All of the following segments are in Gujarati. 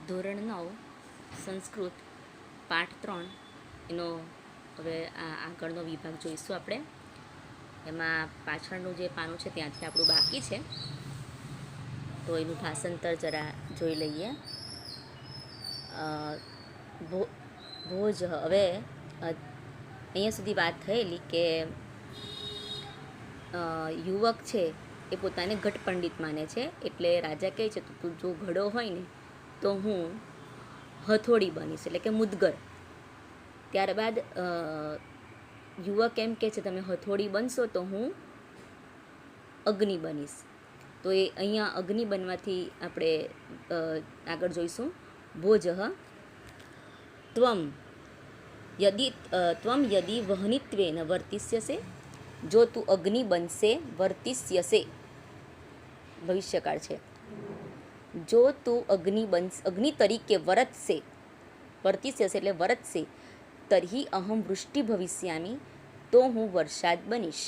ધોરણ 9 સંસ્કૃત પાઠ 3 એનો હવે આગળનો વિભાગ જોઈશું આપણે. એમાં પાછળનું જે પાનું છે ત્યાંથી આપણું બાકી છે, તો એનું ભાષાંતર જરા જોઈ લઈએ. ભોજ હવે અહીંયા સુધી વાત થયેલી કે યુવક છે એ પોતાને ઘટ પંડિત માને છે. એટલે રાજા કહે છે તું જો ઘડો હોય ને તો હું હથોડી બનીશ, એટલે કે મુદગર. ત્યારબાદ યુવક એમ કહે છે તમે હથોડી બનશો તો હું અગ્નિ બનીશ. તો એ અહીંયા અગ્નિ બનવાથી આપણે આગળ જોઈશું. ભોજ ત્વમ યદિ વહનિત્વેન વર્તિષ્યસે, જો તું અગ્નિ બનશે, વર્તિષ્યસે ભવિષ્યકાળ છે. જો તું અગ્નિ તરીકે વર્તિષ્યસે એટલે વરતશે, તર્હિ અહમ વૃષ્ટિ ભવિષ્યામિ, તો હું વરસાદ બનીશ.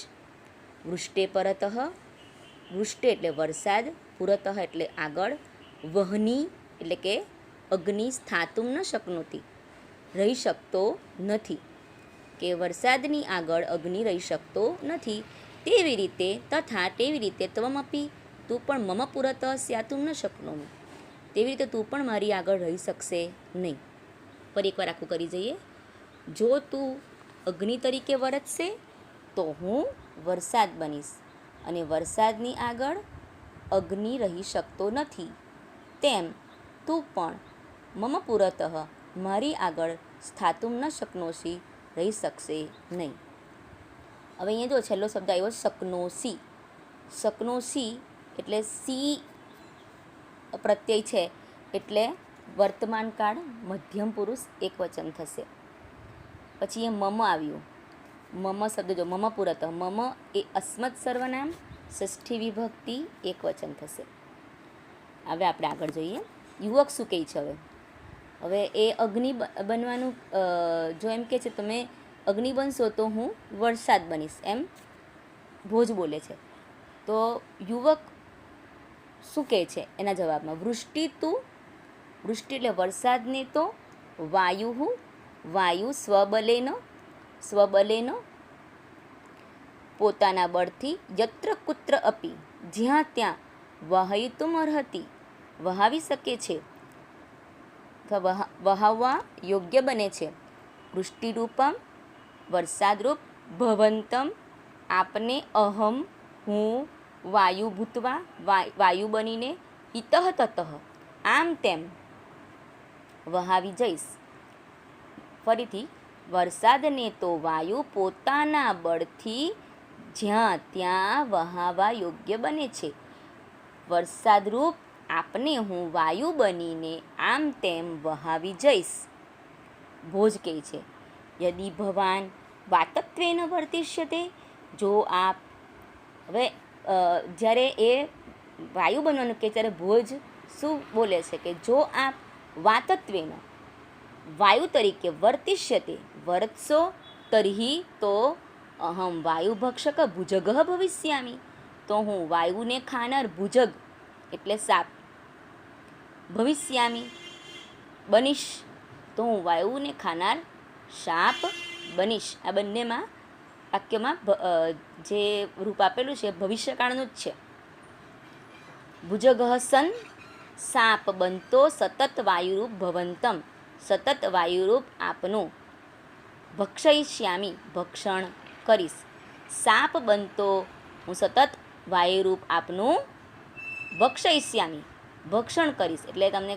વૃષ્ટે પરતઃ, વૃષ્ટે એટલે વરસાદ, પુરતઃ એટલે આગળ, વહની એટલે કે અગ્નિ સ્થાતુમ ન શક્નોતિ રહી શકતો નથી, કે વરસાદની આગળ અગ્નિ રહી શકતો નથી. તેવી રીતે ત્વમપી તું પણ મમ પુરતઃ સ્યાતુમ ન શક્નોમિ, તેવી રીતે તું પણ મારી આગળ રહી શકશે નહીં. પર એકવાર આખું કરી જઈએ. જો તું અગ્નિ તરીકે વરસશે તો હું વરસાદ બનીશ, અને વરસાદની આગળ અગ્નિ રહી શકતો નથી, તેમ તું પણ મમ પુરતઃ મારી આગળ સ્થાતુમ ન શક્નોસી રહી શકશે નહીં. હવે અહીંયા જો છેલ્લો શબ્દ આવ્યો શકનોસી. શકનોસી એટલે સી પ્રત્યય છે, એટલે વર્તમાન કાળ મધ્યમ પુરુષ એક વચન થશે. પછી એ મમ આવ્યું. મમ શબ્દ જો મમ પુરતઃ, મમ એ અસ્મત સર્વનામ ષષ્ઠી વિભક્તિ એક વચન થશે. હવે આપણે આગળ જોઈએ. યુવક શું કહે છે હવે એ અગ્નિ બનવાનું જો એમ કહે છે તમે અગ્નિ બનશો તો હું વરસાદ બનીશ, એમ ભોજ બોલે છે. તો યુવક શું કહે છે એના જવાબમાં, વૃષ્ટિ એટલે વરસાદને તો વાયુ સ્વબલેન પોતાના બળથી યત્ર કુત્ર અપી જ્યાં ત્યાં વહાયિતુમ અર્હતિ વહાવી શકે છે, વહાવવા યોગ્ય બને છે. વૃષ્ટિરૂપમ વરસાદરૂપ, ભવંતમ આપને, અહમ હું, વાયુ ભૂતવા વાયુ બનીને, ઇતઃ તતઃ આમ તેમ વહાવી જઈશ. ફરીથી, વરસાદને તો વાયુ પોતાના બળથી જ્યાં ત્યાં વહાવા યોગ્ય બને છે. વરસાદરૂપ આપને હું વાયુ બનીને આમ તેમ વહાવી જઈશ. ભોજ કહે છે યદિ ભવાન વાતત્વેન વર્તિષ્યતે, જો આપ. હવે જ્યારે એ વાયુ બનવાનું કે ત્યારે ભોજ શું બોલે છે કે જો આપ વાતત્વેન વાયુ તરીકે વર્તિષ્યતે વર્તશો, તર્હિ તો અહમ વાયુભક્ષક ભુજગ ભવિષ્યામિ, તો હું વાયુને ખાનાર ભુજગ એટલે સાપ ભવિષ્યામિ બનીશ, તો હું વાયુને ખાનાર સાપ બનીશ. આ બંનેમાં વાક્યમાં જે રૂપ આપેલું છે ભવિષ્યકાળનું જ છે. ભુજગ સન સાપ બનતો સતત વાયુરૂપ ભવંતમ, સતત વાયુરૂપ આપનું ભક્ષયિષ્યામિ ભક્ષણ કરીશ. સાપ બનતો હું સતત વાયુરૂપ આપનું ભક્ષયિષ્યામિ ભક્ષણ કરીશ. એટલે તમને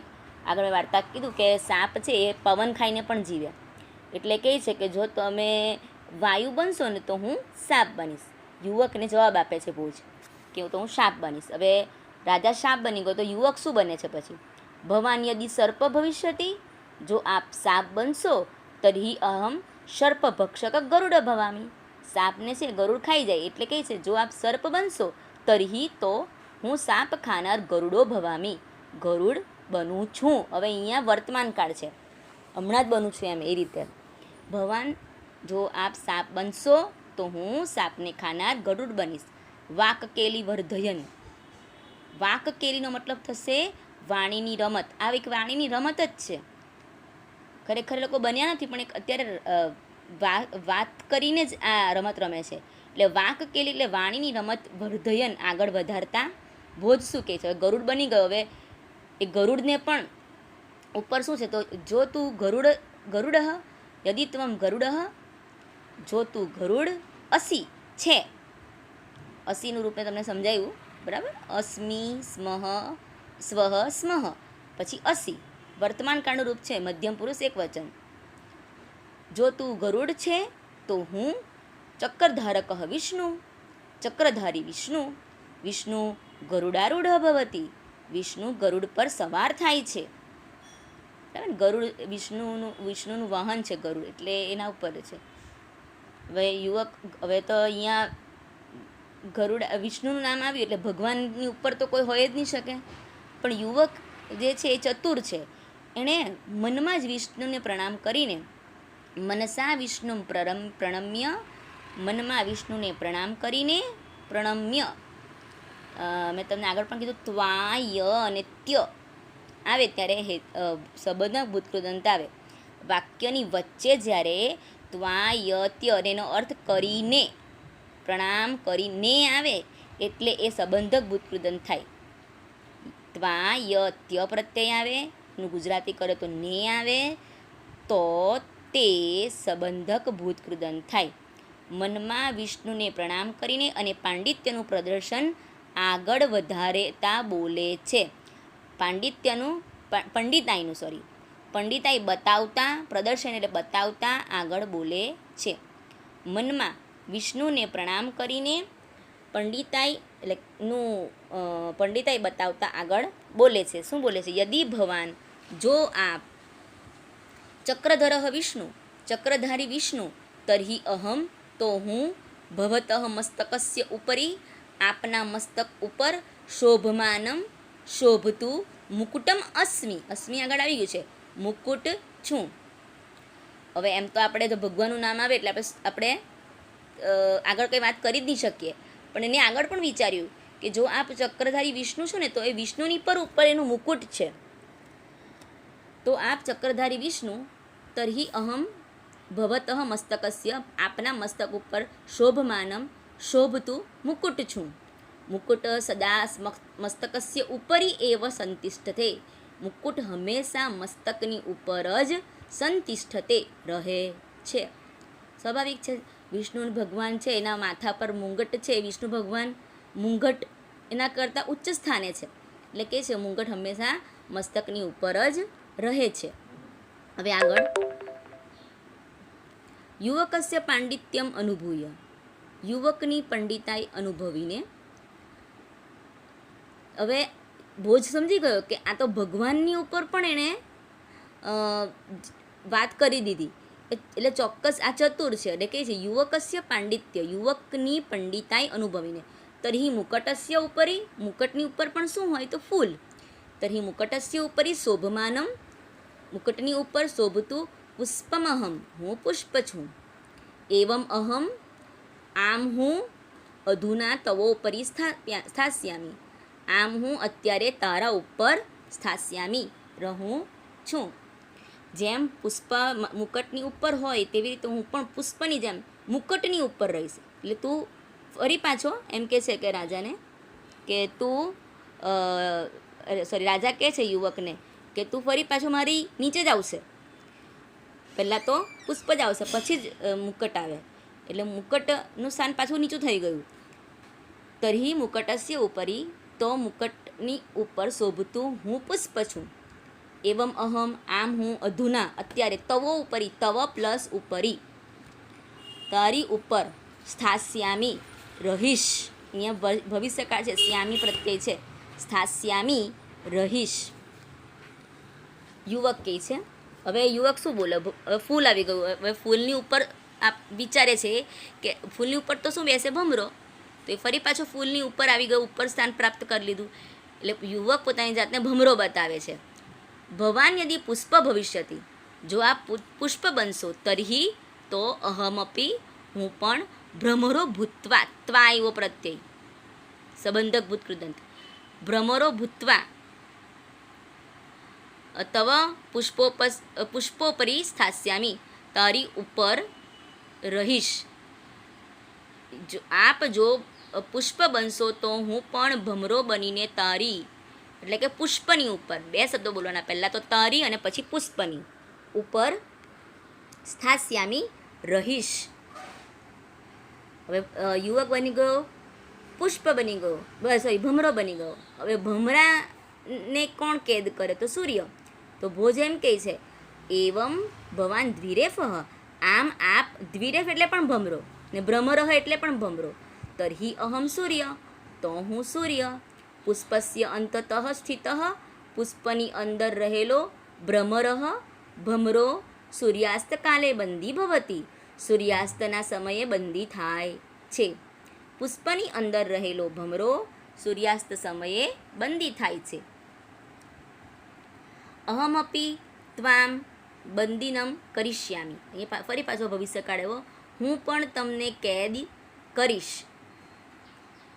આગળ વાર્તા કીધું કે સાપ છે એ પવન ખાઈને પણ જીવે. એટલે કહે છે કે જો તમે વાયુ બનશો ને તો હું સાપ બનીશ. યુવકને જવાબ આપે છે ભોજ કે તો હું સાપ બનીશ. હવે રાજા સાપ બની ગયો તો યુવક શું બને છે પછી, ભવાન યદિ સર્પ ભવિષ્યતિ, જો આપ સાપ બનશો, તર્હિ અહમ સર્પ ભક્ષક ગરુડ ભવામી, સાપને છે ગરુડ ખાઈ જાય. એટલે કહે છે જો આપ સર્પ બનશો, તર્હિ તો હું સાપ ખાનાર ગરુડો ભવામી, ગરુડ બનું છું. હવે અહીંયા વર્તમાન કાળ છે, હમણાં જ બનું છું એમ એ રીતે. ભવાન જો આપ સાપ બનશો તો હું સાપને ખાનાર ગરુડ બનીશ. વાક કેલી વર્ધયન, વાક કેલીનો મતલબ થશે વાણીની રમત, આ એક વાણીની રમત જ છે. ખરેખર લોકો બન્યા નથી, પણ એક અત્યારે વાત કરીને જ આ રમત રમે છે. એટલે વાંક કેલી એટલે વાણીની રમત વર્ધયન આગળ વધારતા ભોજ શું કહે છે? હવે ગરુડ બની ગયો. હવે એ ગરુડને પણ ઉપર શું છે? તો જો તું ગરુડ યદિ ત્વમ ગરુડ, જો તું ગરુડ અસી છે. અસીનું રૂપ મેં તમને સમજાવ્યું, બરાબર. અસ્મિ સ્મઃ સ્વઃ સ્મઃ, પછી અસી વર્તમાન કાળનું રૂપ છે, મધ્યમ પુરુષ એક વચન. જો તું ગરુડ છે તો હું ચક્રધારક વિષ્ણુ, ચક્રધારી વિષ્ણુ. વિષ્ણુ ગરુડારૂઢ ભવતી, વિષ્ણુ ગરુડ પર સવાર થાય છે. બરાબર. ગરુડ વિષ્ણુનું વાહન છે ગરુડ, એટલે એના ઉપર છે. હવે યુવક, હવે તો અહીંયા ગરુડ વિષ્ણુનું નામ આવ્યું એટલે ભગવાનની ઉપર તો કોઈ હોય જ નહીં શકે. પણ યુવક જે છે એ ચતુર છે. એણે મનમાં જ વિષ્ણુને પ્રણામ કરીને, મનસા વિષ્ણુ પ્રણમ્ય, મનમાં વિષ્ણુને પ્રણામ કરીને, પ્રણમ્ય, મેં તમને આગળ પણ કીધું ત્વાય અને ત્ય આવે ત્યારે સંબંધક ભૂતકૃદંત આવે. વાક્યની વચ્ચે જ્યારે ત્વાય ત્ય એનો અર્થ કરીને, પ્રણામ કરીને આવે એટલે એ સંબંધક ભૂતકૃદંત થાય. ત્વાય ત્ય પ્રત્યય આવે, એનું ગુજરાતી કરે તો ને આવે, તો તે સંબંધક ભૂતકૃદંત થાય. મનમાં વિષ્ણુને પ્રણામ કરીને અને પાંડિત્યનું પ્રદર્શન આગળ વધારેતા બોલે છે. પંડિતાઈ બતાવતા, પ્રદર્શન એટલે બતાવતા આગળ બોલે છે. મનમાં વિષ્ણુને પ્રણામ કરીને પંડિતાઈ બતાવતા આગળ બોલે છે. શું બોલે છે? યદિ ભવાન, જો આપ, ચક્રધર વિષ્ણુ, ચક્રધારી વિષ્ણુ, તર્હિ અહમ, તો હું, ભવતઃ મસ્તકસ્ય ઉપરી, આપના મસ્તક ઉપર, શોભમાનમ, શોભતું, મુકુટમ અસ્મિ, અસ્મિ આગળ આવી ગયું છે, મુકુટ છું. હવે એમ તો આપણે તો ભગવાનનું નામ આવે એટલે આપણે આગળ કંઈ વાત કરી જ નહીં શકીએ. પણ એને આગળ પણ વિચાર્યું કે જો આપ ચક્રધારી વિષ્ણુ છો ને, તો એ વિષ્ણુની ઉપર એનું મુકુટ છે. તો આપ ચક્રધારી વિષ્ણુ, તર્હિ અહમ ભવતઃ મસ્તકસ્ય, આપના મસ્તક ઉપર, શોભમાનમ, શોભતું, મુકુટ છું. મુકુટ સદા મસ્તકસ્ય ઉપરી એવ સંતિષ્ઠતે, મુકુટ હંમેશા મસ્તકની ઉપર જ સંતિષ્ઠતે રહે છે. સ્વાભાવિક છે, વિષ્ણુ ભગવાન છે એના માથા પર મુંગટ છે. વિષ્ણુ ભગવાન મુંગટ એના કરતાં ઉચ્ચ સ્થાને છે, એટલે કે છે મુંગટ હંમેશા મસ્તકની ઉપર જ રહે છે. હવે આગળ, યુવકસ્ય પાંડિત્યમ અનુભૂય, યુવકની પંડિતાઈ અનુભવીને. હવે ભોજ સમજી ગયો કે આ તો ભગવાનની ઉપર પણ એણે વાત કરી દીધી, એટલે ચોક્કસ આ ચતુર છે. એટલે કે છે યુવકસ્ય પાંડિત્ય, યુવકની પંડિતાઈ અનુભવીને. તર્હિ મુકટસ્ય ઉપરી, મુકટની ઉપર પણ શું હોય? તો ફૂલ. તર્હિ મુકટસ્ય ઉપરી શોભમાનમ, મુકટની ઉપર શોભતું, પુષ્પમહમ, હું પુષ્પ છું. એવમ અહમ, આમ હું, અધુના તવો ઉપરી સ્થાસ્યામી, આમ હું અત્યારે તારા ઉપર સ્થાસ્યામી, રહું છું. જેમ પુષ્પ મુકટની ઉપર હોય તેવી રીતે હું પણ પુષ્પની જેમ મુકટની ઉપર રહીશ. એટલે તું ફરી પાછો એમ કહે છે કે રાજાને કે તું રાજા કહે છે યુવકને કે તું ફરી પાછો મારી નીચે જ આવશે. પહેલાં તો પુષ્પ જ આવશે, પછી જ મુકટ આવે. એટલે મુકટનું સ્થાન પાછું નીચું થઈ ગયું. તર્હિ મુકટસ્ય ઉપરી, તો મુકટની ઉપર શોભતું હું પુષ્પ છું. એવમ અહમ, આમ હું, અધુના અત્યારે, તવો ઉપરી, તવ પ્લસ ઉપરી, તારી ઉપર, સ્થાસ્યામી રહીશ. અહીંયા ભવિષ્યકાળ છે, શ્યામી પ્રત્યય છે, સ્થાસ્યામી રહીશ. યુવક કહે છે. હવે યુવક શું બોલે? હવે ફૂલ આવી ગયું. હવે ફૂલની ઉપર આપ વિચારે છે કે ફૂલની ઉપર તો શું બેસે? ભમરો. તો એ ફરી પાછો ફૂલની ઉપર આવી ગયો, ઉપર સ્થાન પ્રાપ્ત કરી લીધું. એટલે યુવક પોતાની જાતને ભમરો બતાવે છે. ભવાન યદિ પુષ્પ ભવિષ્યતિ, જો આપ પુષ્પ બનશો, તર્હિ તો અહમપી, હું પણ, ભ્રમરો ભૂત્વા, ત્વા એવો પ્રત્યય, સંબંધક ભૂતકૃદંત, ભ્રમરો ભૂત્વા, તવ પુષ્પોપરી સ્થાસ્યામી, તારી ઉપર રહીશ. જો પુષ્પ બનશો તો હું પણ ભમરો બનીને તારી, એટલે કે પુષ્પની ઉપર, બે શબ્દો બોલવાના, પહેલાં તો તારી અને પછી પુષ્પની ઉપર સ્થાસ્યામી રહીશ. હવે યુવક બની ગયો, પુષ્પ બની ગયો, સોરી ભમરો બની ગયો. હવે ભમરાને કોણ કેદ કરે? તો સૂર્ય. તો ભોજ એમ કહે છે એવમ ભવાન દ્વિરેફ, આમ આપ, દ્વિરેફ એટલે પણ ભમરો ને ભ્રમરહ એટલે પણ ભમરો. તર્હિ અહમ સૂર્ય, તો હું સૂર્ય. પુષ્પસ્ય અંતતઃ સ્થિત, પુષ્પની અંદર રહેલો ભ્રમરહ, ભમરો સૂર્યાસ્ત કાલે બંદી ભવતી, સૂર્યાસ્તના સમયે બંદી થાય છે. પુષ્પની અંદર રહેલો ભમરો સૂર્યાસ્ત સમયે બંદી થાય છે. અહમપી ત્વામ બંદીનમ કરિષ્યામી, અહીંયા ફરી પાછો ભવિષ્યકાળ એવો, હું પણ તમને કેદ કરીશ.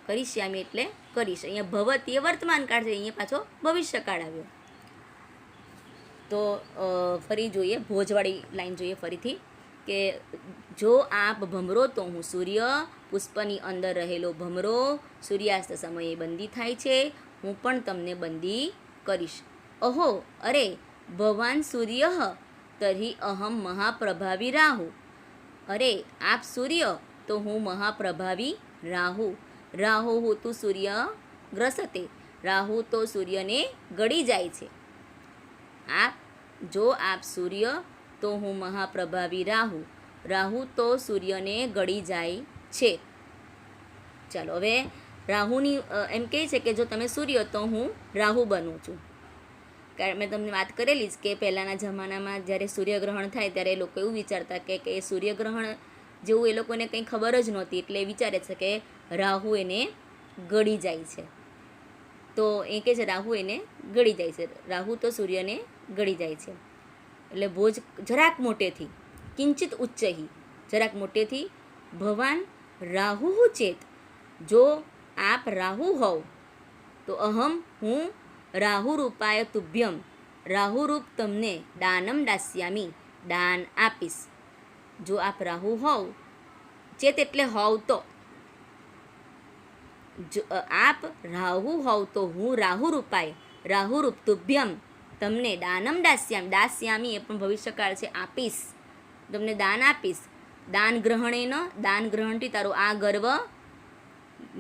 કરિષ્યામી એટલે કરીશ. અહીંયા ભવતી એ વર્તમાન કાળ છે, અહીંયા પાછો ભવિષ્યકાળ આવ્યો. તો ફરી જોઈએ, ભોજવાળી લાઈન જોઈએ ફરીથી કે જો આપ ભમરો તો હું સૂર્ય, પુષ્પની અંદર રહેલો ભમરો સૂર્યાસ્ત સમયે બંદી થાય છે, હું પણ તમને બંદી કરીશ. અહો અરે ભવાન સૂર્ય તર્હિ અહમ મહાપ્રભાવી રાહુ, અરે આપ સૂર્ય તો હું મહાપ્રભાવી રાહુ. રાહુ હોતું સૂર્ય ગ્રસતે, રાહુ તો સૂર્યને ગળી જાય છે. જો આપ સૂર્ય તો હું મહાપ્રભાવી રાહુ, રાહુ તો સૂર્યને ગળી જાય છે. ચાલો હવે રાહુની એમ કહે છે કે જો તમે સૂર્ય તો હું રાહુ બનું છું. કારણ મેં તમને વાત કરેલી જ કે પહેલાંના જમાનામાં જ્યારે સૂર્યગ્રહણ થાય ત્યારે એ લોકો એવું વિચારતા કે સૂર્યગ્રહણ જેવું એ લોકોને કંઈ ખબર જ નહોતી, એટલે એ વિચારે છે કે રાહુ એને ગળી જાય છે. તો એ કહે છે રાહુ એને ગળી જાય છે, રાહુ તો સૂર્યને ગળી જાય છે. એટલે ભોજ જરાક મોટેથી, કિંચિત ઉચ્ચહી, જરાક મોટેથી, ભવાન રાહુ ચેત, જો આપ રાહુ હોવ તો અહમ હું રાહુ રૂપાય તુભ્યમ, રાહુરૂપ તમને દાનમ દાસ્યામી, દાન આપીશ. જો આપ રાહુ હોવ, ચેત એટલે હોવ તો, જો આપ રાહુ હોવ તો હું રાહુ રૂપાય, રાહુરૂપ તુભ્યમ તમને દાનમ દાસ્યામી એ પણ ભવિષ્યકાળ છે, આપીશ, તમને દાન આપીશ. દાન ગ્રહણેન, દાન ગ્રહણથી તારો આ ગર્વ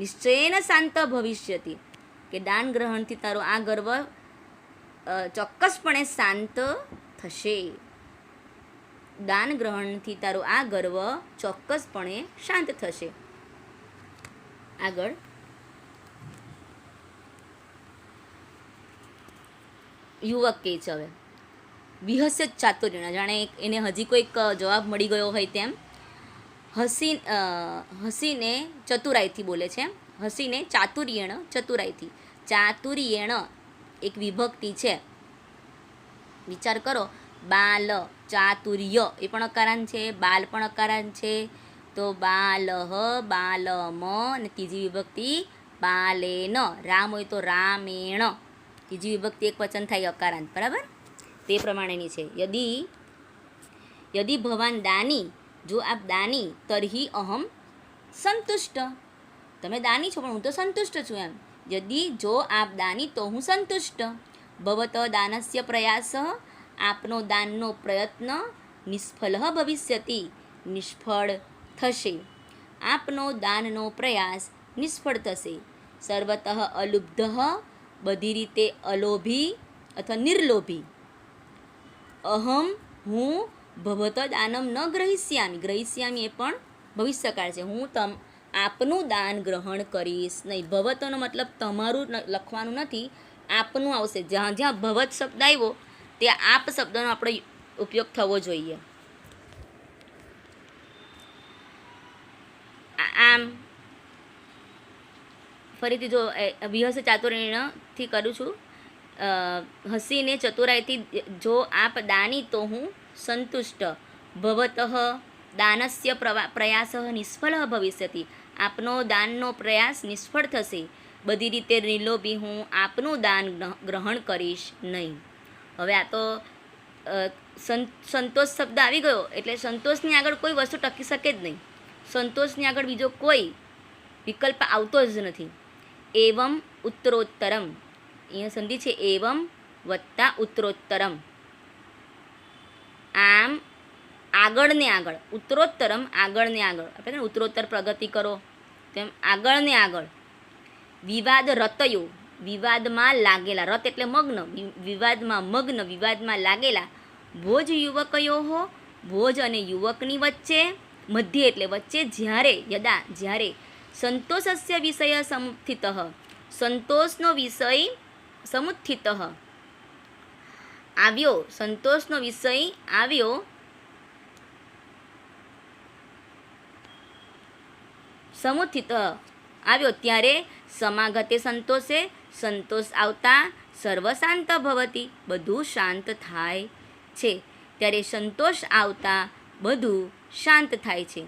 નિશ્ચયેન શાંત ભવિષ્યતિ, કે દાન ગ્રહણથી તારો આ ગર્વ ચોક્કસપણે શાંત થશે. દાન ગ્રહણથી તારો આ ગર્વ ચોક્કસપણે શાંત થશે. આગળ યુવક કહે છે હવે વિહસ્ય ચાતુર્યણ, જાણે એને હજી કોઈક જવાબ મળી ગયો હોય તેમ હસીને ચતુરાઈથી બોલે છે. હસીને ચાતુર્યેણ, ચતુરાઈથી. ચાતુર્યેણ એક વિભક્તિ છે, વિચાર કરો. બાલ, ચાતુર્ય એ પણ અકારાંત છે, બાલ પણ અકારાંત છે. તો બાલહ, બાલમ, અને ત્રીજી વિભક્તિ બાલેન, રામ હોય તો રામેણ, ત્રીજી વિભક્તિ એક વચન થાય અકારાંત, બરાબર? તે પ્રમાણેની છે. યદિ ભવાન દાની, જો આપ દાની, તર્હિ અહમ સંતુષ્ટ, તમે દાની છો પણ હું તો સંતુષ્ટ છું એમ. યદિ જો આપ દાની તો હું સંતુષ્ટ. ભવત દાનસ્ય પ્રયાસ, આપનો દાનનો પ્રયત્ન નિષ્ફળ ભવિષ્યતિ, નિષ્ફળ થશે. આપનો દાનનો પ્રયાસ નિષ્ફળ થશે. સર્વતઃ અલુબ્ધ, બધી રીતે અલોભી અથવા નિર્લોભી. અહમ હું ભવત દાનમ ન ગ્રહિષ્યામી, ગ્રહિષ્યામી એ પણ ભવિષ્યકાળ છે, હું આપનું દાન ગ્રહણ કરીશ નહીં. ભવતનો મતલબ તમારું લખવાનું નથી, આપનું આવશે. જ્યાં જ્યાં ભવત શબ્દ આવ્યો ત્યાં આપ શબ્દનો આપણો ઉપયોગ થવો જોઈએ. આમ ફરીથી જો વિહસ ચાતુર્યણથી કરું છું. હસીને ચતુરાઈથી, જો આપ દાની તો હું સંતુષ્ટ. ભવતઃ દાનસ્ય પ્રયાસ નિષ્ફળ ભવિષ્યતિ, આપનો દાનનો પ્રયાસ નિષ્ફળ થશે. બધી રીતે નિર્લોભી, હું આપનું દાન ગ્રહણ કરીશ નહીં. હવે આ તો સંતોષ શબ્દ આવી ગયો એટલે સંતોષની આગળ કોઈ વસ્તુ ટકી શકે જ નહીં. સંતોષની આગળ બીજો કોઈ વિકલ્પ આવતો જ નથી. એવમ ઉત્તરોત્તરમ, અહીંયા સંધિ છે એવમ વત્તા ઉત્તરોત્તરમ. આમ આગળ ને આગળ, ઉત્તરોત્તરમ આગળ ને આગળ, આપણે ઉત્તરોત્તર પ્રગતિ કરો તેમ આગળ ને આગળ. વિવાદ રતયો, વિવાદમાં લાગેલા, રત એટલે મગ્ન, વિવાદમાં મગ્ન, વિવાદમાં લાગેલા. ભોજ યુવકયો હો, ભોજ અને યુવકની વચ્ચે, મધ્ય એટલે વચ્ચે, જ્યારે યદા જ્યારે સંતોષસ્ય વિષય સમુત્થિત, સંતોષનો વિષય સમુત્થિત આવ્યો, સંતોષનો વિષય આવ્યો, સમુત્થિત આવ્યો, ત્યારે સમાગતે સંતોષે, સંતોષ આવતા સર્વ શાંત ભવતી, બધું શાંત થાય છે. ત્યારે સંતોષ આવતા બધું શાંત થાય છે.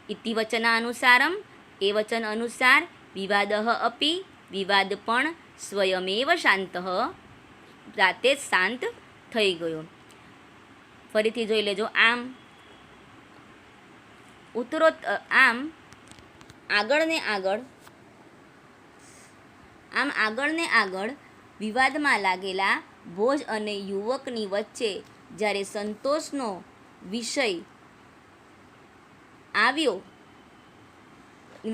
ઇતિ વચનાનુસારમ, એ વચન અનુસાર વિવાદ અપી, વિવાદ પણ સ્વયમેવ શાંત, જાતે જ શાંત થઈ ગયો. ફરીથી જોઈ લેજો. આમ આમ આગળ ને આગળ, આમ આગળ ને આગળ વિવાદમાં લાગેલા ભોજ અને યુવકની વચ્ચે જ્યારે સંતોષનો વિષય આવ્યો,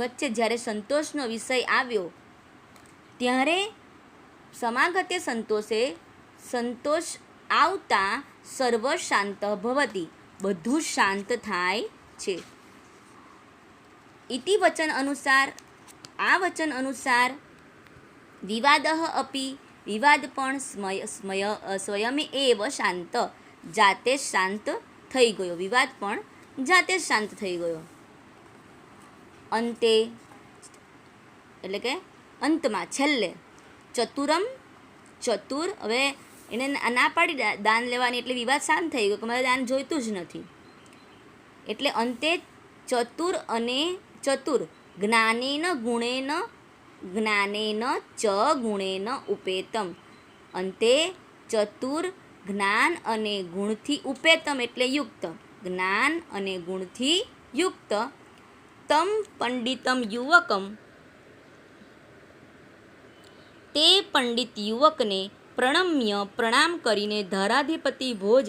વચ્ચે જ્યારે સંતોષનો વિષય આવ્યો, ત્યારે સમાગતે સંતોષે, સંતોષ આવતા સર્વ શાંત ભવતી, બધું શાંત થાય છે. ઇતિ વચન અનુસાર, આ વચન અનુસાર વિવાદ અપી, વિવાદ પણ સ્વયમે એવ શાંત, જાતે શાંત થઈ ગયો, વિવાદ પણ જાતે શાંત થઈ ગયો. અંતે એટલે કે અંતમાં, છેલ્લે, ચતુરમ, ચતુર, હવે એને ના પાડી દાન લેવાની એટલે વિવાદ શાંત થઈ ગયો કે મારે દાન જોઈતું જ નથી. એટલે અંતે ચતુર અને ચતુર, જ્ઞાનેન ગુણેન, જ્ઞાનેન ચ ગુણેન ઉપેતમ, અંતે ચતુર જ્ઞાન અને ગુણથી, ઉપેતમ એટલે યુક્ત, જ્ઞાન અને ગુણથી યુક્ત, તમ પંડિતમ યુવકમ, તે પંડિત યુવકને પ્રણમ્ય પ્રણામ કરીને ધારાધિપતિ ભોજ,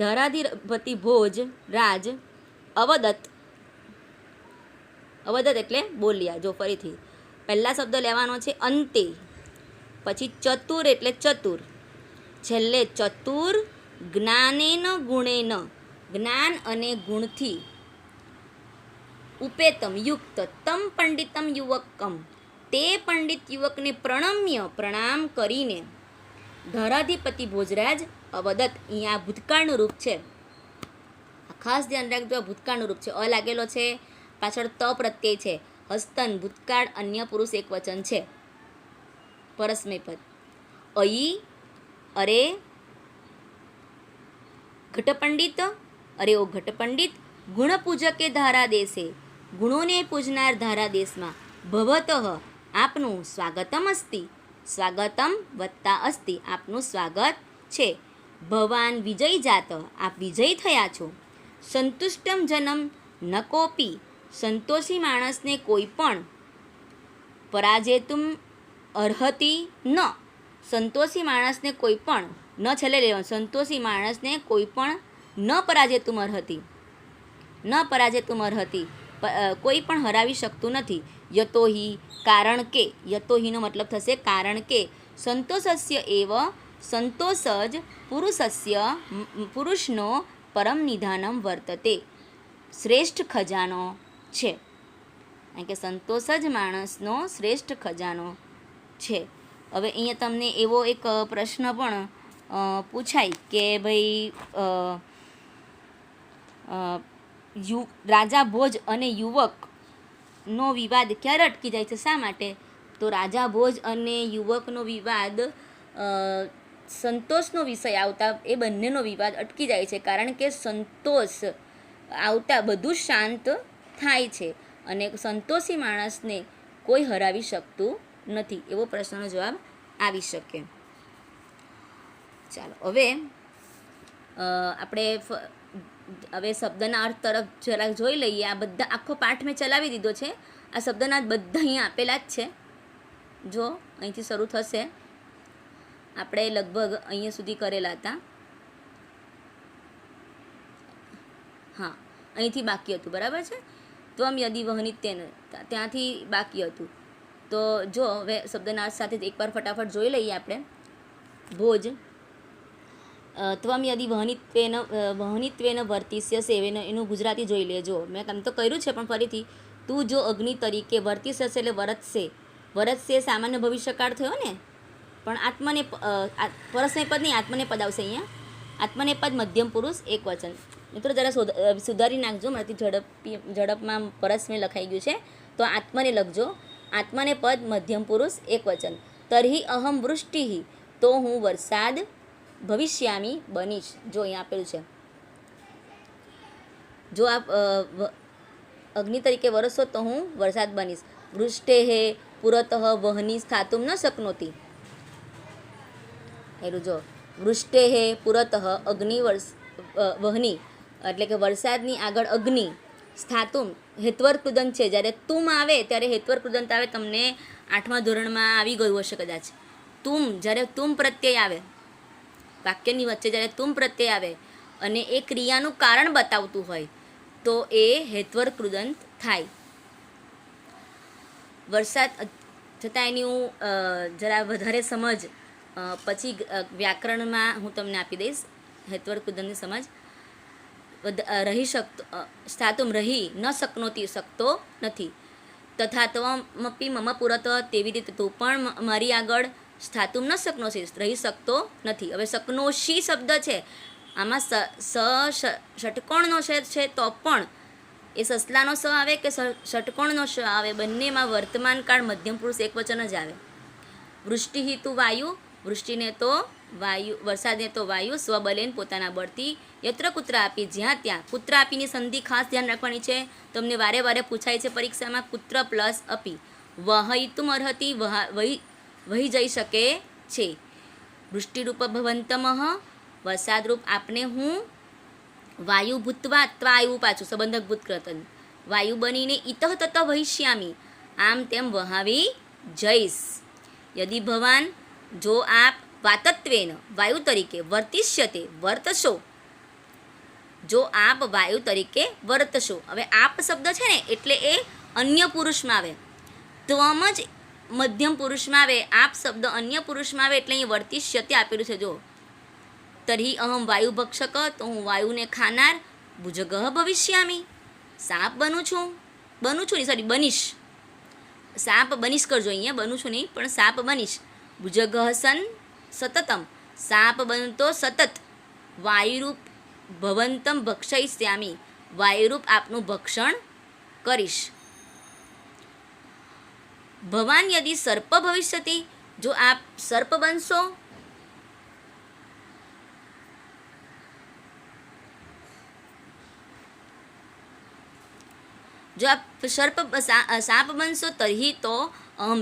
ધારાધિપતિ ભોજ રાજ અવદત, અવદત એટલે બોલ્યા. જો ફરીથી પહેલા શબ્દ લેવાનો છે અંતે, પછી ચતુર એટલે ચતુર, છેલ્લે ચતુર જ્ઞાનેન ગુણેન, જ્ઞાન અને ગુણથી, ઉપેતમ યુક્ત, તમ પંડિતમ યુવકમ, તે પંડિત યુવકને પ્રણમ્ય પ્રણામ કરીને ધારાધિપતિ ભોજરાજ અવદત. અહીંયા ભૂતકાળનું રૂપ છે, ખાસ ધ્યાન રાખજો, ભૂતકાળનું રૂપ છે. અ લાગેલો છે, પાછળ ત પ્રત્યય છે, હસ્તન ભૂતકાળ, અન્ય પુરુષ એક વચન છે, પરસ્મય પદ. અયી અરે ઘટપંડિત, અરે ઓ ઘટપંડિત, ગુણપૂજકે ધારા દેશે, ગુણોને પૂજનાર ધારા દેશમાં, ભવતઃ આપનું સ્વાગતમ અસ્તિ, સ્વાગતમ વત્તા અસ્તિ, આપનું સ્વાગત છે. ભવાન વિજય જાત, આપ વિજય થયા છો. સંતુષ્ટમ જનમ ન કોપી, સંતોષી માણસને કોઈ પણ, પરાજેતુમ અર્હતિ ન, સંતોષી માણસને કોઈ પણ, ન છેલ્લે લેવાનું, સંતોષી માણસને કોઈ પણ ન પરાજેતુમ અર્હતિ, ન પરાજેતુમ અર્હતિ, કોઈ પણ હરાવી શકતું નથી. યતોહિ કારણ કે, યતોહિનો મતલબ થશે કારણ કે, સંતોષસ્ય એવ, સંતોષ જ પુરુષસ્ય, પુરુષનો પરમ નિધાનમ વર્તતે, શ્રેષ્ઠ ખજાનો છે. કારણ કે સંતોષ જ માણસનો શ્રેષ્ઠ ખજાનો છે. હવે અહીંયા તમને એવો એક પ્રશ્ન પણ પૂછાય કે ભાઈ રાજા ભોજ અને યુવકનો વિવાદ ક્યારે અટકી જાય છે, શા માટે? તો રાજા ભોજ અને યુવકનો વિવાદ સંતોષનો વિષય આવતા એ બંનેનો વિવાદ અટકી જાય છે, કારણ કે સંતોષ આવતા બધું શાંત થાય છે અને સંતોષી માણસને કોઈ હરાવી શકતું નથી. એવો પ્રશ્નનો જવાબ આવી શકે. ચાલો હવે આપણે હવે શબ્દના અર્થ તરફ જરાક જોઈ લઈએ. આ બધા આખો પાઠ મેં ચલાવી દીધો છે. આ શબ્દના બધા અહીંયા આપેલા જ છે. જો અહીંથી શરૂ થશે, આપણે લગભગ અહીંયા સુધી કરેલા હતા. હા, અહીંથી બાકી હતું, બરાબર છે. ત્વમ યદિ વહનિત તેન, ત્યાંથી બાકી હતું. તો જો હવે શબ્દના અર્થ સાથે એકવાર ફટાફટ જોઈ લઈએ આપણે. ભોજ, ત્વમ યદિ વહનિત્વેન વર્તિષ્યસે, એનું ગુજરાતી જોઈ લેજો. મેં કામ તો કર્યું છે પણ ફરીથી. તું જો અગ્નિ તરીકે વર્તિષ્યસે એટલે વરતશે. વરતશે સામાન્ય ભવિષ્યકાળ થયો ને, પણ આત્મને પરસ્મય પદ નહીં, આત્મને પદ આવશે અહીંયા. આત્મને પદ મધ્યમ પુરુષ એક વચન. મિત્રો જરા સુધારી નાખજો, મારાથી ઝડપમાં પરસ્મય લખાઈ ગયું છે, તો આત્મને લખજો. આત્મને પદ મધ્યમ પુરુષ એક વચન. તર્હિ અહમ વૃષ્ટિ, તો હું વરસાદ ભવિષ્યામી બનીશ. જો અહીંયા આપેલું છે, જો આપ અગ્નિ તરીકે વરસો તો હું વરસાદ બનીશ. વૃષ્ટે હે પુરતઃ વહની સ્થાતુમ ન શક્નોતી. એનું જો વૃષ્ટે હે પુરતઃ અગ્નિ વહની એટલે કે વરસાદની આગળ અગ્નિ, સ્થાતુમ હેત્વર કૃદંત છે. જ્યારે તુમ આવે ત્યારે હેત્વર કૃદંત આવે. તમને 8મા ધોરણમાં આવી ગયું હશે કદાચ. તુમ, જ્યારે તુમ પ્રત્યય આવે વાક્યની વચ્ચે, જ્યારે તુમ પ્રત્યય આવે અને એ ક્રિયાનું કારણ બતાવતું હોય તો એ હેત્વર કૃદંત થાય. વરસાદ છતાં એની હું જરા વધારે સમજ પછી વ્યાકરણમાં હું તમને આપી દઈશ. હેત્વર કૃદંતની સમજ રહી શકતો, સ્થાતુમ રહી ન શકનોતી, શકતો નથી. તથા ત્વમપી મમ પુરત, તેવી રીતે તું પણ મારી આગળ સ્થાતુમ ન શકનોશી, રહી શકતો નથી. હવે શકનોશી શબ્દ છે, આમાં ષટકોણનો છે તો પણ એ સસલાનો સ આવે કે ષટકોણનો સ આવે, બંનેમાં વર્તમાન કાળ મધ્યમ પુરુષ એક વચન જ આવે. વૃષ્ટિ હિતુ વાયુ, વૃષ્ટિને તો વાયુ, વરસાદને તો વાયુ સ્વબલેન પોતાના બળથી, યત્ર કુત્ર આપી, જ્યાં ત્યાં. કુત્ર આપીની સંધિ ખાસ ધ્યાન રાખવાની છે, તમને વારે વારે પૂછાય છે પરીક્ષામાં. કુત્ર પ્લસ અપી, વહયિતુમ અર્હતિ, વહી જઈ શકે છે. વૃષ્ટિરૂપ ભવંતમઃ, વરસાદરૂપ આપને હું. વાયુ ભૂતવા, ત્વાયુ પાછું સંબંધક ભૂતકૃતન, વાયુ બનીને ઇતઃ તત વહિષ્યામી, આમ તેમ વહાવી જઈશ. યદિ ભવાન, જો આપ વાતત્વેન વાયુ તરીકે વર્તિષ્યતે વર્તશો, જો આપ વાયુ તરીકે વર્તશો. હવે આપ શબ્દ છે ને એટલે એ અન્ય પુરુષમાં આવે. ત્વમ જ મધ્યમ પુરુષમાં આવે, આપ શબ્દ અન્ય પુરુષમાં આવે એટલે અહીં વર્તિષ્યતે આપેલું છે. જો તર્હિ અહમ વાયુ ભક્ષક, તો હું વાયુને ખાનાર. ભુજગઃ ભવિષ્યામી, સાપ બનું છું નહીં, સોરી બનીશ. સાપ બનીશ કરજો અહીંયા, બનું છું નહીં પણ સાપ બનીશ. ભુજગઃ સન સતતમ, સાપ બનતો સતત. વાયુરૂપ ભવંતમ ભક્ષયિષ્યામી, વાયુરૂપ આપનું ભક્ષણ કરીશ. ભવાન યદિ સર્પ ભવિષ્યતિ, જો આપ સર્પ બનશો. જો આપ સાપ બનશો, તર્હિ તો અહમ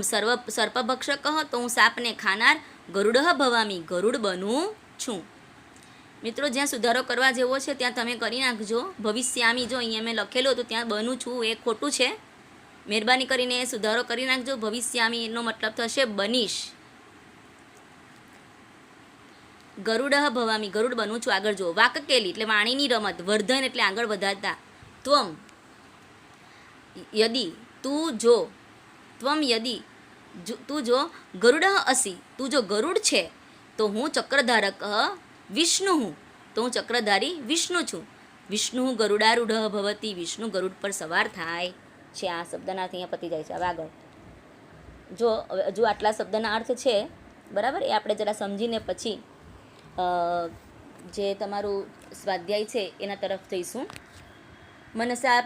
સર્પભક્ષક, તો હું સાપને ખાનાર. ગરુડ ભવામી, ગરુડ બનું છું. મિત્રો જ્યાં સુધારો કરવા જેવો છે ત્યાં તમે કરી નાખજો. ભવિષ્યામી જો અહીંયા મેં લખેલું હતું ત્યાં બનું છું એ ખોટું છે, મહેરબાની કરીને સુધારો કરી નાખજો. ભવિષ્યામી એનો મતલબ થશે બનીશ. ગરુડ ભવામી, ગરુડ બનું છું. આગળ જો વાકકેલી એટલે વાણીની રમત, વર્ધન એટલે આગળ વધારતા. ત્વમ યદિ, તું જો. ત્વમ યદિ, તું જો. ગરુડ અસી, તું જો ગરુડ છે તો હું ચક્રધારક વિષ્ણુ હું, તો હું ચક્રધારી વિષ્ણુ છું. વિષ્ણુ ગરુડારૂઢ ભવતી, વિષ્ણુ ગરુડ પર સવાર થાય છે. આ શબ્દના અહીંયા પતી જાય છે. હવે આગળ જો હજુ આટલા શબ્દના અર્થ છે, બરાબર, એ આપણે જરા સમજીને પછી જે તમારું સ્વાધ્યાય છે એના તરફ જઈશું. મનસા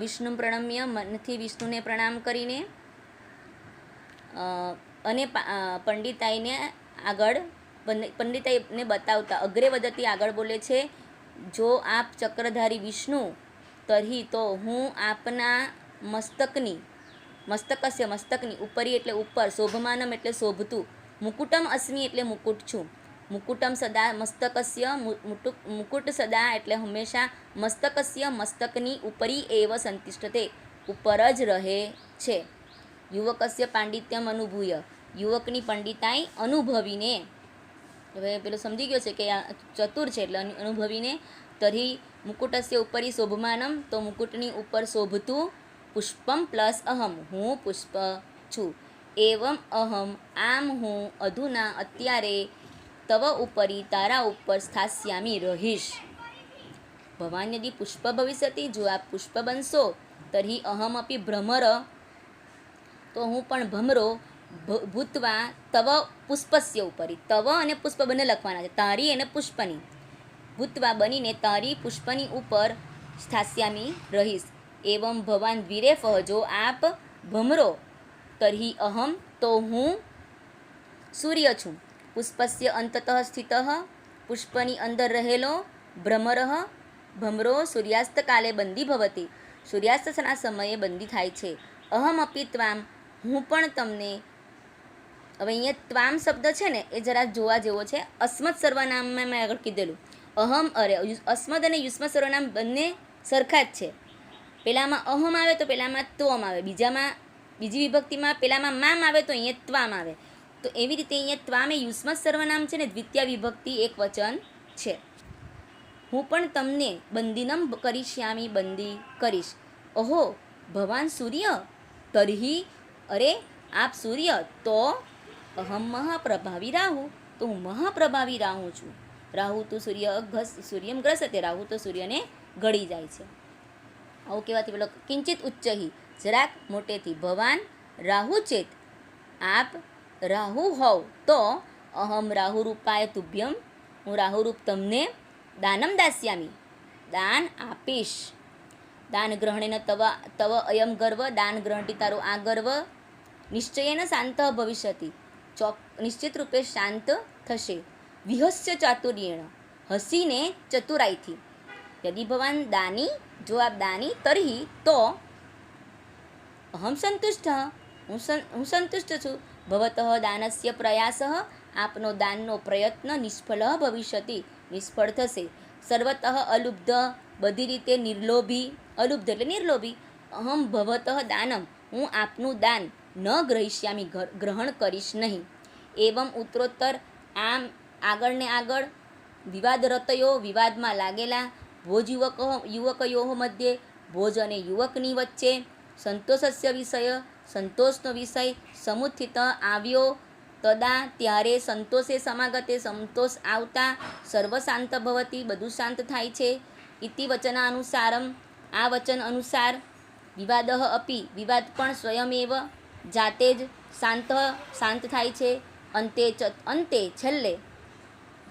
વિષ્ણુ પ્રણમ્ય, મનથી વિષ્ણુને પ્રણામ કરીને, અને પંડિતાઈને આગળ, પંડિતાઈને બતાવતા. અગ્રે વધતી આગળ બોલે છે, જો આપ ચક્રધારી વિષ્ણુ, તર્હિ તો હું આપના મસ્તકની, મસ્તકસ્ય મસ્તકની, ઉપરી એટલે ઉપર, શોભમાનમ એટલે શોભતું, મુકુટમ અસ્મિ એટલે મુકુટ છું. મુકુટમ સદા મસ્તકસ્ય મુકુટ સદા એટલે હંમેશા મસ્તકસ્ય મસ્તકની ઉપરી એવ સંતિષ્ઠતે ઉપર જ રહે છે. યુવકસ્ય પાંડિત્યમ અનુભૂય યુવકની પંડિતાઈ અનુભવીને, હવે પેલો સમજી ગયો છે કે આ ચતુર છે એટલે અનુભવીને, તર્હિ મુકુટસ્ય ઉપરી શોભમાનમ તો મુકુટની ઉપર શોભતું, પુષ્પમ પ્લસ અહમ હું પુષ્પ છું, એવમ અહમ આમ હું અધુના અત્યારે તવ ઉપરી તારા ઉપર સ્થાસ્યામી રહીશ. ભવાન યદિ પુષ્પ ભવિષ્યતિ જો આપ પુષ્પ બનશો, તર્હિ અહમ અપી ભ્રમર તો હું પણ ભમરો ભૂતવા તવ પુષ્પસ્ય ઉપરી, તવ અને પુષ્પ બંને લખવાના છે, તારી અને પુષ્પની, ભૂતવા બનીને તારી પુષ્પની ઉપર સ્થાસ્યામી રહીશ. એવમ ભવાન દ્વિરેફ જો આપ ભમરો, તર્હિ અહમ તો હું સૂર્ય છું, પુષ્પસ્ય અંતતઃ સ્થિત પુષ્પની અંદર રહેલો, ભ્રમર ભમરો સૂર્યાસ્ત કાલે બંદી ભવતી સૂર્યાસ્તના સમયે બંદી થાય છે. અહમ અપી ત્વામ હું પણ તમને, હવે અહીંયા ત્વામ શબ્દ છે ને એ જરા જોવા જેવો છે. અસ્મદ સર્વનામમાં મેં આગળ કીધેલું અહમ અરે અસ્મદ અને યુષ્મ સર્વનામ બંને સરખા જ છે. પહેલામાં અહમ આવે તો પહેલામાં ત્વમ આવે, બીજી વિભક્તિમાં પહેલામાં મામ આવે તો અહીંયા ત્વામ આવે. તો એવી રીતે અહીંયા ત્વામ એ યુષ્મ સર્વનામ છે ને દ્વિતીય વિભક્તિ એક વચન છે. હું પણ તમને બંદીનમ કરીશ્યામી બંદી કરીશ. ઓહો ભવાન સૂર્ય, તર્હિ અરે આપ સૂર્ય, તો અહમ મહાપ્રભાવી રાહુ તો હું મહાપ્રભાવી રાહુ છું. રાહુ તો સૂર્યમ ગ્રસતે રાહુ તો સૂર્યને ગળી જાય છે. આવું કહેવાથી પેલો કિંચિત ઉચ્ચહી જરાક મોટેથી, ભવાન રાહુ ચેત આપ રાહુ હોવ તો અહમ રાહુ રૂપાય તુભ્યમ હું રાહુરૂપ તમને દાનમ દાસ્યામી દાન આપીશ. દાન ગ્રહણેન તવ અયમ ગર્વ દાન ગ્રહણથી તારો આ ગર્વ નિશ્ચયેન શાંત ભવિષ્યતિ નિશ્ચિત રૂપે શાંત થશે. વિહસ્ય ચાતુર્યેણ હસીને ચતુરાઈથી, યદિ ભવાન દાની જો આપ દાની, તર્હિ તો અહમ સંતુષ્ટ હું સંતુષ્ટ છું. ભવતઃ દાનસ્ય પ્રયાસ આપનો દાનનો પ્રયત્ન નિષ્ફળ ભવિષ્યતિ નિષ્ફળ થશે. સર્વતઃ અલુબ્ધ બધી રીતે નિર્લોભી, અલુબ્ધ એટલે નિર્લોભી. અહમ ભવતઃ દાનમ હું આપનું દાન ન ગ્રહિષ્યામી ગ્રહણ કરીશ નહીં. એવમ ઉત્તરોત્તર આમ આગળ ને આગળ વિવાદરતયો વિવાદમાં લાગેલા, ભોજ યુવકયો મધ્યે ભોજ અને યુવકની વચ્ચે, સંતોષસ્ય વિષય સંતોષનો વિષય, સમુત્થિત આવ્યો, તદા ત્યારે સંતોષે સમાગતે સંતોષ આવતા, સર્વ શાંત ભવતી બધું શાંત થાય છે. ઇતિ વચનાનુસારમ આ વચન અનુસાર, વિવાદ અપી વિવાદ પણ સ્વયમેવ જાતે જ શાંત થાય છે. અંતે છેલ્લે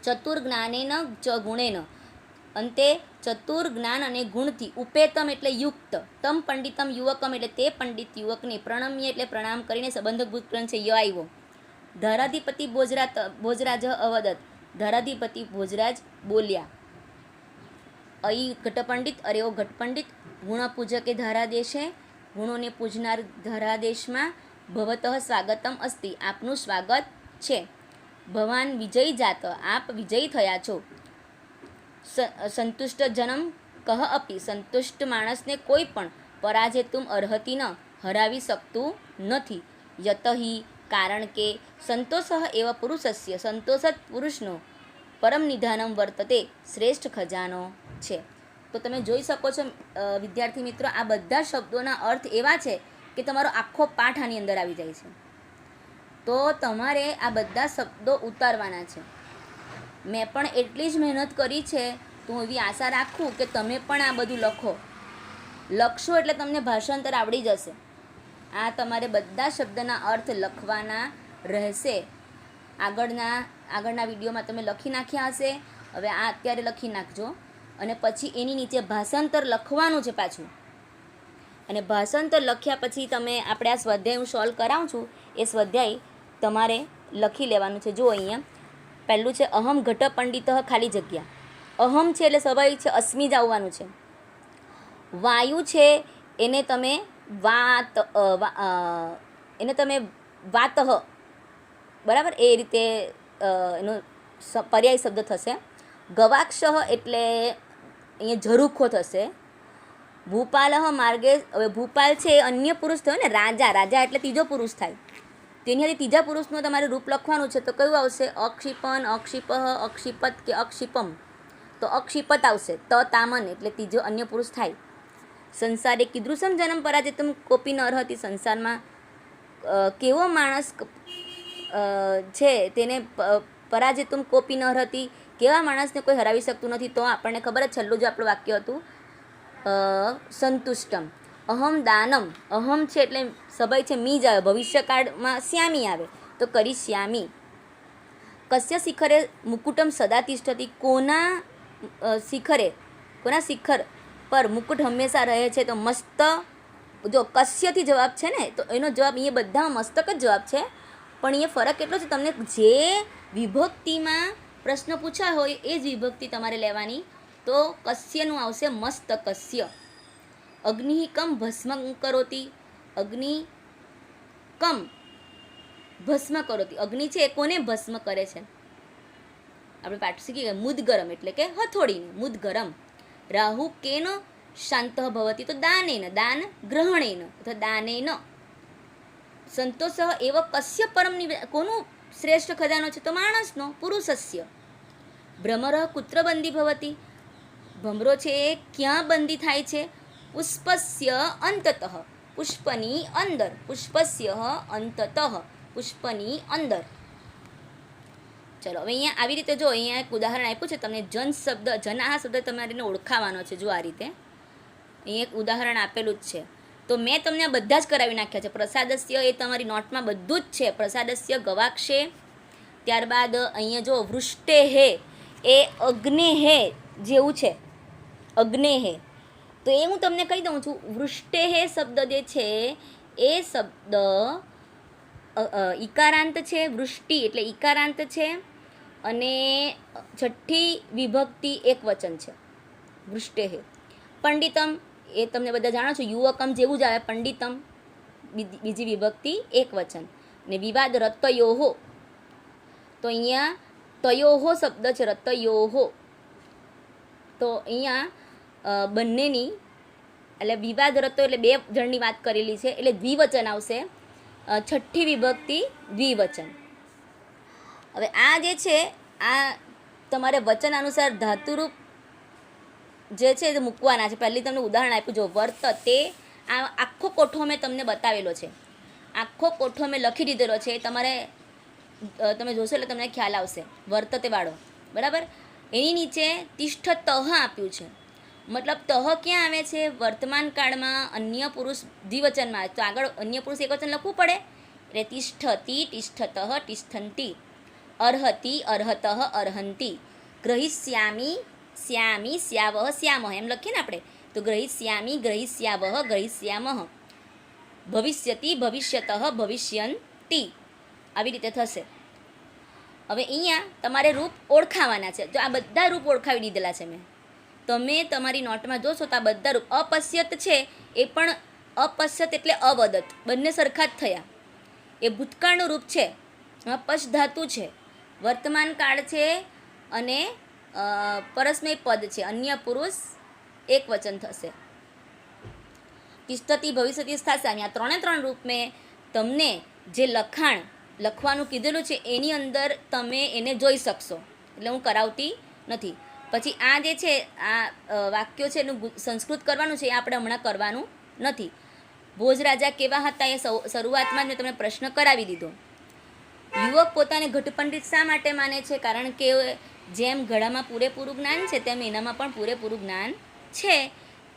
ચતુર્જ્ઞાનેન ચ ગુણેન અંતે ચતુર જ્ઞાન અને ગુણથી, ઉપેતમ એટલે યુક્ત, તમ પંડિતમ યુવકમ એટલે તે પંડિત યુવકને, પ્રણમ્ય એટલે પ્રણામ કરીને સંબંધભૂત ગ્રંથ છે ય આવ્યો. ધારાધિપતિ ભોજરાજ અવદત ધારાધિપતિ ભોજરાજ બોલ્યા. અઈ ઘટપંડિત અરે ઓ ઘટપંડિત, ગુણ પૂજકે ધારાદેશે ગુણોને પૂજનાર ધારાદેશમાં, ભવતઃ સ્વાગતમ અસ્તિ આપનું સ્વાગત છે. ભવાન વિજયી જાત આપ વિજયી થયા છો. સંતુષ્ટ જનમ કહ અપી સંતુષ્ટ માણસને કોઈ પણ પરાજેતુમ અર્હતિ ન હરાવી શકતું નથી. યતહિ કારણ કે સંતોષ એવ પુરુષસ્ય સંતોષ જ પુરુષનો પરમ નિધાનમ વર્તતે શ્રેષ્ઠ ખજાનો છે. તો તમે જોઈ શકો છો વિદ્યાર્થી મિત્રો, આ બધા શબ્દોના અર્થ એવા છે કે તમારો આખો પાઠ આની અંદર આવી જાય છે. તો તમારે આ બધા શબ્દો ઉતારવાના છે. મેં પણ એટલી જ મહેનત કરી છે, તો હું એવી આશા રાખું કે તમે પણ આ બધું લખશો એટલે તમને ભાષાંતર આવડી જશે. આ તમારે બધા શબ્દના અર્થ લખવાના રહેશે. આગળના વિડીયોમાં તમે લખી નાખ્યા હશે, હવે આ અત્યારે લખી નાખજો અને પછી એની નીચે ભાષાંતર લખવાનું છે પાછું. અને ભાષાંતર લખ્યા પછી તમે આપણે આ સ્વાધ્યાય હું સોલ્વ કરાવું છું, એ સ્વાધ્યાય તમારે લખી લેવાનું છે. જો અહીંયા પહેલું છે અહમ ઘટ પંડિત ખાલી જગ્યા. અહમ છે એટલે સ્વાભાવિક છે અસ્મિ જ આવવાનું છે. વાયુ છે એને તમે વાતઃ બરાબર એ રીતે એનું પર્યાય શબ્દ થશે. ગવાક્ષ એટલે અહીંયા ઝરૂખો થશે. ભૂપાલ માર્ગે, હવે ભૂપાલ છે એ અન્ય પુરુષ થયો ને, રાજા, રાજા એટલે ત્રીજો પુરુષ થાય. તેની સાથે ત્રીજા પુરુષનું તમારે રૂપ લખવાનું છે, તો કયું આવશે? અક્ષિપન, અક્ષિપઃ, અક્ષિપત કે અક્ષિપમ, તો અક્ષિપત આવશે. તામન એટલે ત્રીજો અન્ય પુરુષ થાય. સંસારે કીદૃશમ જન્મ પરાજિતમ કોપી ન અર્હતિ, સંસારમાં કેવો માણસ છે તેને પરાજિતમ કોપી ન અર્હતિ, કેવા માણસને કોઈ હરાવી શકતું નથી. તો આપણને ખબર જ છેલ્લું જે આપણું વાક્ય હતું સંતુષ્ટમ. અહમ દાનમ, અહમ છે એટલે સભય છે, મી જ આવે, ભવિષ્યકાળમાં શ્યામી આવે તો કરી શ્યામી. કસ્ય શિખરે મુકુટમ સદા તિષ્ઠતિ, કોના શિખરે, કોના શિખર પર મુકુટ હંમેશા રહે છે, તો મસ્ત. જો કસ્યથી જવાબ છે ને, તો એનો જવાબ અહીંયા બધામાં મસ્તક જ જવાબ છે. પણ અહીંયા ફરક એટલો છે, તમને જે વિભક્તિમાં પ્રશ્ન પૂછાયો હોય એ જ વિભક્તિ તમારે લેવાની. તો કસ્યનું આવશે મસ્તકસ્ય. અગ્નિ કમ ભસ્મ કરોતિ, અગ્નિ કમ ભસ્મ કરોતિ, અગ્નિ છે એ કોને ભસ્મ કરે છે? આપણે પાઠ શીખી ગયા, મુદગરમ એટલે કે હથોડીને, મુદગરમ. રાહુ કેન શાંત ભવતી, તો દાનેન, દાન ગ્રહણેન અથવા દાનેન. સંતોષ એવ કસ્ય પરમ કોનું શ્રેષ્ઠ ખજાનો છે? તો માણસનો, પુરુષસ્ય. ભ્રમર કુત્ર બંદી ભવતી, ભમરો છે એ ક્યાં બંદી થાય છે? પુષ્પસ્ય અંતતઃ, પુષ્પની અંદર, પુષ્પસ્ય અંતતઃ, પુષ્પની અંદર. ચલો હવે અહીંયા આવી રીતે જો અહીંયા એક ઉદાહરણ આપ્યું છે તમને. જન શબ્દ, જનાહ શબ્દ તમારે એને ઓળખાવાનો છે. જો આ રીતે અહીંયા એક ઉદાહરણ આપેલું જ છે. તો મેં તમને આ બધા જ કરાવી નાખ્યા છે. પ્રસાદસ્ય એ તમારી નોટમાં બધું જ છે. પ્રસાદસ્ય ગવાક્ષે, ત્યારબાદ અહીંયા જો વૃષ્ટે હે એ અગ્ને હે જેવું છે, અગ્ને હે. તો એ હું તમને કહી દઉં છું. વૃષ્ટે હે શબ્દ જે છે એ શબ્દ ઈકારાંત છે. વૃષ્ટિ એટલે ઈકારાંત છે અને છઠ્ઠી વિભક્તિ એક વચન છે. વૃષ્ટે હે. પંડિતમ એ તમને બધા જાણો છો, યુવકમ જેવું જ આવે. પંડિતમ બીજી વિભક્તિ એક વચન. ને વિવાદ રતયોહો, તો અહીંયા તયોહો શબ્દ છે, રતયોહો. તો અહીંયા બંનેની એટલે વિવાદ રતો એટલે બે જણની વાત કરેલી છે એટલે દ્વિવચન આવશે. છઠ્ઠી વિભક્તિ દ્વિવચન. હવે આ જે છે આ તમારે વચન અનુસાર ધાતુરૂપ જે છે એ મૂકવાના છે. પહેલી તમને ઉદાહરણ આપ્યું, જો વર્ત તે, આ આખો કોઠો મેં તમને બતાવેલો છે, આખો કોઠો મેં લખી દીધેલો છે. તમારે તમે જોશો એટલે તમને ખ્યાલ આવશે. વર્તતે વાળો, બરાબર. એની નીચે તિષ્ઠ તહ આપ્યું છે. મતલબ તહ ક્યાં આવે છે? વર્તમાન કાળમાં અન્ય પુરુષ દ્વિવચનમાં. તો આગળ અન્ય પુરુષ એક વચન લખવું પડે એટલે તિષ્ઠતી, તિષ્ઠતઃ, તિષ્ઠંતી. અર્હતિ, અર્હતઃ, અર્હંતી. ગ્રહિષ્યામી, શ્યામી, શ્યાવહ, શ્યામઃ એમ લખીએ ને આપણે. તો ગ્રહિષ્યામી, ગ્રહિષ્યાવહ, ગ્રહિષ્યામઃ. ભવિષ્યતિ, ભવિષ્યતઃ, ભવિષ્યંતી. આવી રીતે થશે. હવે અહીંયા તમારે રૂપ ઓળખાવાના છે. જો આ બધા રૂપ ઓળખાવી દીધેલા છે મેં. તમે તમારી નોટમાં જોશો તો આ બધા રૂપ. અપશ્યત છે એ પણ અપશ્યત એટલે અવદત, બંને સરખા જ થયા. એ ભૂતકાળનું રૂપ છે, એમાં પશ ધાતુ છે. વર્તમાન કાળ છે અને પરસ્મય પદ છે. અન્ય પુરુષ એક વચન થશે. તિષ્ઠતી, ભવિષ્યતિ, સ્થાસામી. આ ત્રણે ત્રણ રૂપ મેં તમને જે લખાણ લખવાનું કીધેલું છે એની અંદર તમે એને જોઈ શકશો. એટલે હું કરાવતી નથી. પછી આ જે છે આ વાક્યો છે એનું સંસ્કૃત કરવાનું છે, એ આપણે હમણાં કરવાનું નથી. ભોજ રાજા કેવા હતા એ શરૂઆતમાં જ મેં તમને પ્રશ્ન કરાવી દીધો. યુવક પોતાને ઘટપંડિત શા માટે માને છે? કારણ કે જેમ ઘડામાં પૂરેપૂરું જ્ઞાન છે તેમ એનામાં પણ પૂરેપૂરું જ્ઞાન છે,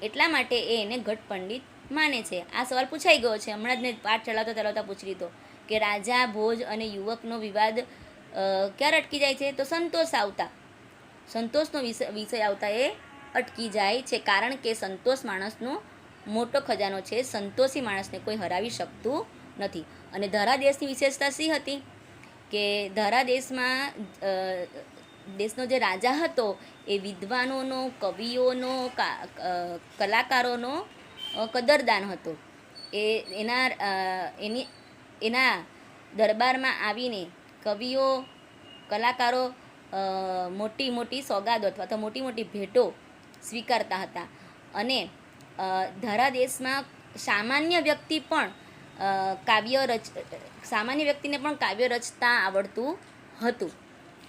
એટલા માટે એ એને ઘટપંડિત માને છે. આ સવાલ પૂછાઈ ગયો છે, હમણાં જ મેં પાઠ ચલાવતા ચલાવતા પૂછી લીધો કે રાજા, ભોજ અને યુવકનો વિવાદ ક્યારે અટકી જાય છે? તો સંતોષ આવતા, સંતોષનો વિષય આવતા એ અટકી જાય છે. કારણ કે સંતોષ માણસનો મોટો ખજાનો છે. સંતોષી માણસને કોઈ હરાવી શકતું નથી. અને ધરા દેશની વિશેષતા શી હતી? કે ધરા દેશનો જે રાજા હતો એ વિદ્વાનોનો, કવિઓનો, કલાકારોનો કદરદાન હતો. એના દરબારમાં આવીને કવિઓ, કલાકારો મોટી મોટી સોગાદો અથવા તો મોટી મોટી ભેટો સ્વીકારતા હતા. અને ધરાદેશમાં સામાન્ય વ્યક્તિ પણ સામાન્ય વ્યક્તિને પણ કાવ્ય રચતા આવડતું હતું.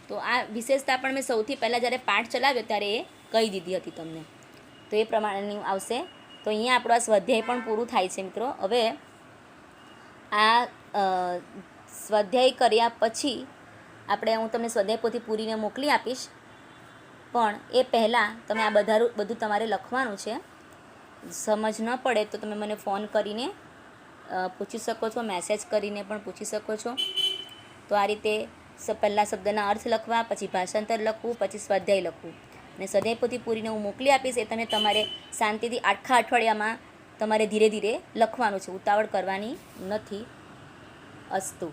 તો આ વિશેષતા પણ મેં સૌથી પહેલાં જ્યારે પાઠ ચલાવ્યો ત્યારે એ કહી દીધી હતી તમને. તો એ પ્રમાણેનું આવશે. તો અહીંયા આપણું આ સ્વાધ્યાય પણ પૂરું થાય છે મિત્રો. હવે આ સ્વાધ્યાય કર્યા પછી હું તમને સ્વાધ્યાય પોથી પૂરીને મોકલી આપીશ, પણ એ પહેલાં તમે આ બધું તમારે લખવાનું છે. સમજ ન પડે તો તમે મને ફોન કરીને પૂછી શકો છો, મેસેજ કરીને પણ પૂછી શકો છો. તો આ રીતે પહેલાં શબ્દના અર્થ લખવા, પછી ભાષાંતર લખવું, પછી સ્વાધ્યાય લખવું અને સ્વાધ્યાય પોથી પૂરીને હું મોકલી આપીશ. એ તમે તમારે શાંતિથી આખા અઠવાડિયામાં તમારે ધીરે ધીરે લખવાનું છે, ઉતાવળ કરવાની નથી. અસ્તુ.